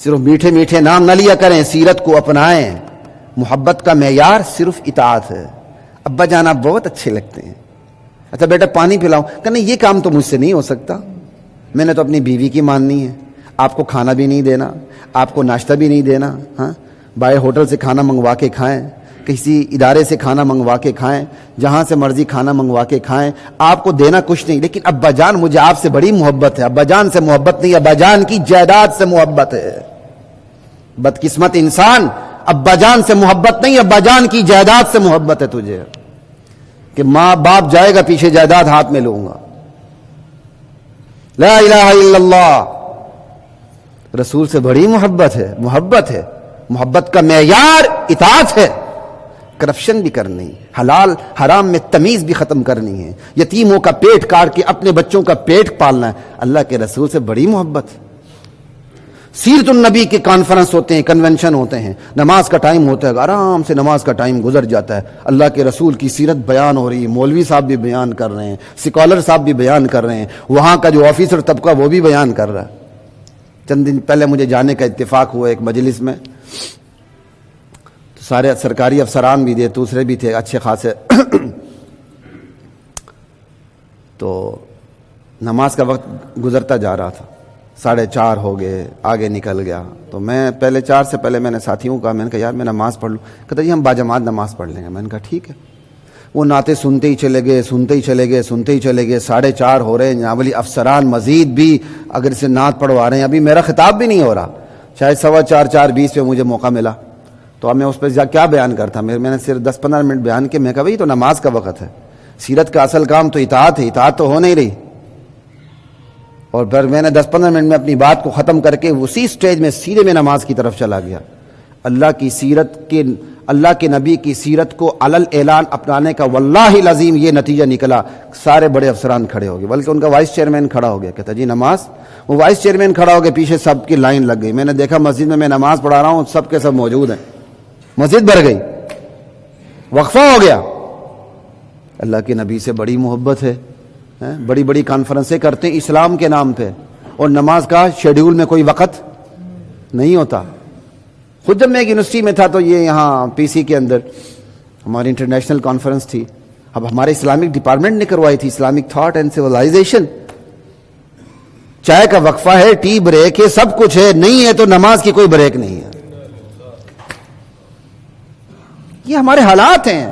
صرف میٹھے میٹھے نام نہ لیا کریں، سیرت کو اپنائیں۔ محبت کا معیار صرف اطاعت ہے۔ ابا جان آپ بہت اچھے لگتے ہیں، اچھا بیٹا پانی پلاؤ، کہ نہیں یہ کام تو مجھ سے نہیں ہو سکتا، میں نے تو اپنی بیوی کی ماننی ہے، آپ کو کھانا بھی نہیں دینا، آپ کو ناشتہ بھی نہیں دینا، ہاں باہر ہوٹل سے کھانا منگوا کے کھائیں، کسی ادارے سے کھانا منگوا کے کھائیں، جہاں سے مرضی کھانا منگوا کے کھائیں، آپ کو دینا کچھ نہیں، لیکن ابا جان مجھے آپ سے بڑی محبت ہے۔ ابا جان سے محبت نہیں، ابا جان کی جائیداد سے محبت ہے۔ بدقسمت انسان، ابا جان سے محبت نہیں، ابا جان کی جائیداد سے محبت ہے تجھے، کہ ماں باپ جائے گا پیچھے جائیداد ہاتھ میں لوں گا۔ لا الہ الا اللہ، رسول سے بڑی محبت ہے، محبت کا معیار اطاعت ہے۔ کرپشن بھی کرنی، حلال حرام میں تمیز بھی ختم کرنی ہے، یتیموں کا پیٹ کاٹ کے اپنے بچوں کا پیٹ پالنا ہے، اللہ کے رسول سے بڑی محبت۔ سیرت النبی کے کانفرنس ہوتے ہیں، کنونشن ہوتے ہیں، نماز کا ٹائم ہوتا ہے، آرام سے نماز کا ٹائم گزر جاتا ہے، اللہ کے رسول کی سیرت بیان ہو رہی ہے، مولوی صاحب بھی بیان کر رہے ہیں، سکالر صاحب بھی بیان کر رہے ہیں، وہاں کا جو آفیسر طبقہ وہ بھی بیان کر رہا ہے۔ چند دن پہلے مجھے جانے کا اتفاق ہوا ایک مجلس میں، تو سارے سرکاری افسران بھی تھے، دوسرے بھی تھے اچھے خاصے، تو نماز کا وقت گزرتا جا رہا تھا، 4:30 ہو گئے، آگے نکل گیا، تو میں پہلے 4 سے پہلے میں نے ساتھیوں کو کہا، میں نے کہا یار میں نماز پڑھ لوں، کہتا جی ہم باجماعت نماز پڑھ لیں گے، میں نے کہا ٹھیک ہے۔ وہ نعتیں سنتے ہی چلے گئے، 4:30 ہو رہے ہیں، جناب افسران مزید بھی اگر اسے نعت پڑھوا رہے ہیں، ابھی میرا خطاب بھی نہیں ہو رہا، شاید 4:15 4:20 پہ مجھے موقع ملا، تو اب میں اس پہ کیا بیان کرتا، میں نے صرف 10-15 منٹ بیان کیا، میں کہا بھائی تو نماز کا وقت ہے، سیرت کا اصل کام تو اطاعت ہے، اطاعت تو ہو نہیں رہی، اور پھر میں نے 10-15 منٹ میں اپنی بات کو ختم کر کے اسی سٹیج میں سیدھے میں نماز کی طرف چلا گیا۔ اللہ کے نبی کی سیرت کو علل اعلان اپنانے کا واللہ العظیم یہ نتیجہ نکلا، سارے بڑے افسران کھڑے ہو گئے، بلکہ ان کا وائس چیئرمین کھڑا ہو گیا، کہتا جی نماز، وہ وائس چیئرمین کھڑا ہو گیا، پیچھے سب کی لائن لگ گئی، میں نے دیکھا مسجد میں نماز پڑھا رہا ہوں، سب کے سب موجود ہیں، مسجد بھر گئی، وقفہ ہو گیا۔ اللہ کے نبی سے بڑی محبت ہے، بڑی بڑی کانفرنسیں کرتے ہیں اسلام کے نام پہ، اور نماز کا شیڈیول میں کوئی وقت نہیں ہوتا۔ خود جب میں ایک یونیورسٹی میں تھا تو یہ یہاں پی سی کے اندر ہماری انٹرنیشنل کانفرنس تھی، اب ہمارے اسلامک ڈپارٹمنٹ نے کروائی تھی، اسلامک تھاٹ اینڈ سیولائزیشن، چائے کا وقفہ ہے، ٹی بریک ہے، سب کچھ ہے، نہیں ہے تو نماز کی کوئی بریک نہیں ہے۔ یہ ہمارے حالات ہیں۔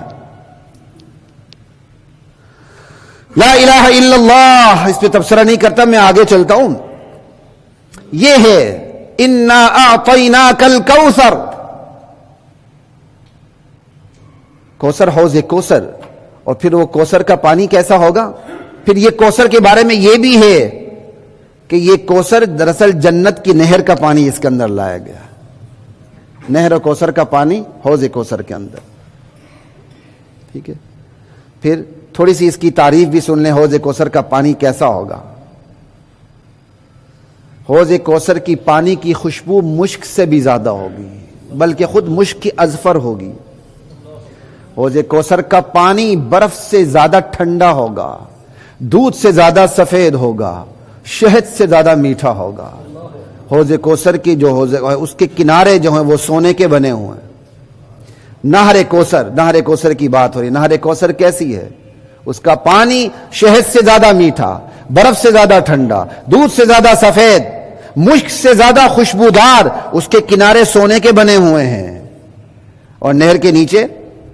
لا الہ الا اللہ، اس پہ تبصرہ نہیں کرتا، میں آگے چلتا ہوں۔ یہ ہے انا اعطیناک الکوثر، کوثر، حوض کوثر، اور پھر وہ کوثر کا پانی کیسا ہوگا، پھر یہ کوثر کے بارے میں یہ بھی ہے کہ یہ کوثر دراصل جنت کی نہر کا پانی اس کے اندر لایا گیا، نہر کوثر کا پانی حوض کوثر کے اندر، ٹھیک ہے۔ پھر تھوڑی سی اس کی تعریف بھی سن لیں، حوض کوثر کا پانی کیسا ہوگا۔ حوض کوثر کی پانی کی خوشبو مشک سے بھی زیادہ ہوگی، بلکہ خود مشک کی اذفر ہوگی۔ حوض کوثر کا پانی برف سے زیادہ ٹھنڈا ہوگا، دودھ سے زیادہ سفید ہوگا، شہد سے زیادہ میٹھا ہوگا۔ حوض کوثر کی جو حوض، اس کے کنارے جو ہیں وہ سونے کے بنے ہوئے ہیں۔ نہر کوثر کی بات ہو رہی، نہر کوثر کیسی ہے، اس کا پانی شہد سے زیادہ میٹھا، برف سے زیادہ ٹھنڈا، دودھ سے زیادہ سفید، مشک سے زیادہ خوشبودار، اس کے کنارے سونے کے بنے ہوئے ہیں، اور نہر کے نیچے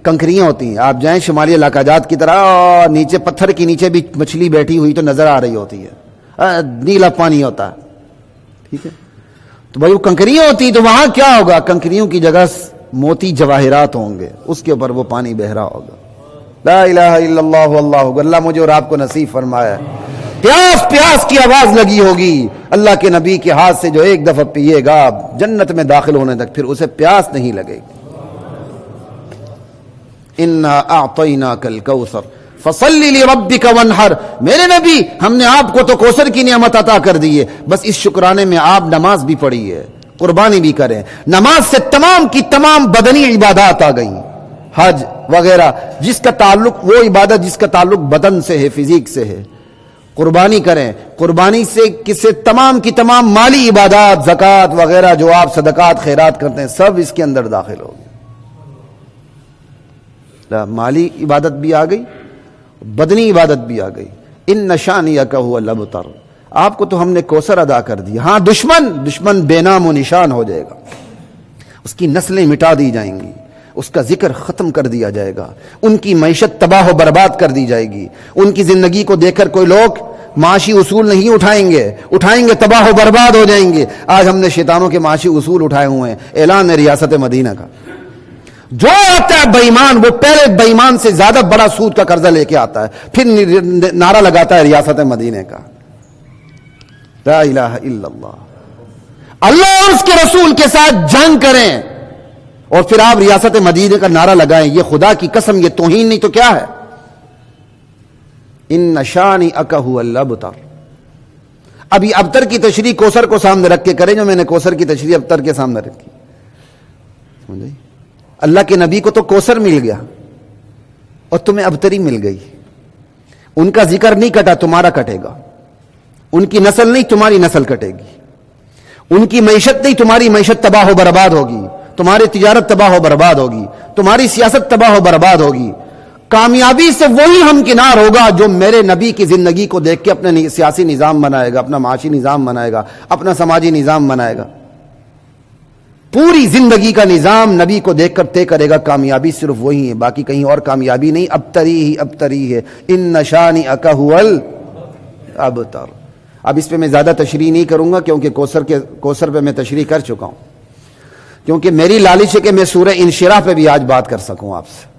کنکریاں ہوتی ہیں۔ آپ جائیں شمالی علاقہ جات کی طرح، نیچے پتھر کے نیچے بھی مچھلی بیٹھی ہوئی تو نظر آ رہی ہوتی ہے، نیلا پانی ہوتا ہے، ٹھیک ہے۔ تو بھائی وہ کنکریاں ہوتی تو وہاں کیا ہوگا، کنکریوں کی جگہ موتی جواہرات ہوں گے، اس کے اوپر وہ پانی بہ رہا ہوگا۔ لا الہ الا اللہ واللہ اکبر، اللہ مجھے اور آپ کو نصیب فرمایا۔ پیاس کی آواز لگی ہوگی، اللہ کے نبی کے ہاتھ سے جو ایک دفعہ پیے گا جنت میں داخل ہونے تک پھر اسے پیاس نہیں لگے گی۔ انا اعطیناک الکوثر فصل لربک وانحر، میرے نبی ہم نے آپ کو تو کوثر کی نعمت عطا کر دی ہے، بس اس شکرانے میں آپ نماز بھی پڑھی ہے، قربانی بھی کریں۔ نماز سے تمام کی تمام بدنی عبادات آ گئیں، حج وغیرہ، جس کا تعلق وہ عبادت جس کا تعلق بدن سے ہے، فزیک سے ہے، قربانی کریں. قربانی سے کسے تمام کی تمام مالی عبادات، زکوٰۃ وغیرہ جو آپ صدقات خیرات کرتے ہیں سب اس کے اندر داخل ہو گئے. مالی عبادت بھی آ گئی، بدنی عبادت بھی آ گئی. ان شانئک ھو الابتر. آپ کو تو ہم نے کوثر ادا کر دیا. ہاں دشمن بے نام و نشان ہو جائے گا، اس کی نسلیں مٹا دی جائیں گی، اس کا ذکر ختم کر دیا جائے گا، ان کی معیشت تباہ و برباد کر دی جائے گی. ان کی زندگی کو دیکھ کر کوئی لوگ معاشی اصول نہیں اٹھائیں گے تباہ و برباد ہو جائیں گے. آج ہم نے شیطانوں کے معاشی اصول اٹھائے ہوئے ہیں. اعلان ہے ریاست مدینہ کا، جو آتا ہے بے ایمان وہ پہلے بے ایمان سے زیادہ بڑا سود کا قرضہ لے کے آتا ہے، پھر نعرہ لگاتا ہے ریاست مدینہ کا. لا الہ الا اللہ. اللہ اور اس کے رسول کے ساتھ جنگ کریں اور پھر آپ ریاست مدینہ کا نعرہ لگائیں. یہ خدا کی قسم یہ توہین نہیں تو کیا ہے؟ ان شانئک ھو الابتر. ابھی ابتر کی تشریح کوثر کو سامنے رکھ کے کریں جو میں نے کوثر کی تشریح ابتر کے سامنے رکھی. سمجھے؟ اللہ کے نبی کو تو کوثر مل گیا اور تمہیں ابتری مل گئی. ان کا ذکر نہیں کٹا، تمہارا کٹے گا. ان کی نسل نہیں، تمہاری نسل کٹے گی. ان کی معیشت نہیں، تمہاری معیشت تباہ و برباد ہوگی. تمہاری تجارت تباہ و برباد ہوگی. تمہاری سیاست تباہ و برباد ہوگی. کامیابی سے وہی ہمکنار ہوگا جو میرے نبی کی زندگی کو دیکھ کے اپنے سیاسی نظام بنائے گا، اپنا معاشی نظام بنائے گا، اپنا سماجی نظام بنائے گا. پوری زندگی کا نظام نبی کو دیکھ کر طے کرے گا. کامیابی صرف وہی ہے، باقی کہیں اور کامیابی نہیں. ابتری ہے. ان شانئک ھو الابتر. اب اس پہ میں زیادہ تشریح نہیں کروں گا کیونکہ کوثر پہ میں تشریح کر چکا ہوں. کیونکہ میری لالچ ہے کہ میں سورہ انشراح پہ بھی آج بات کر سکوں آپ سے.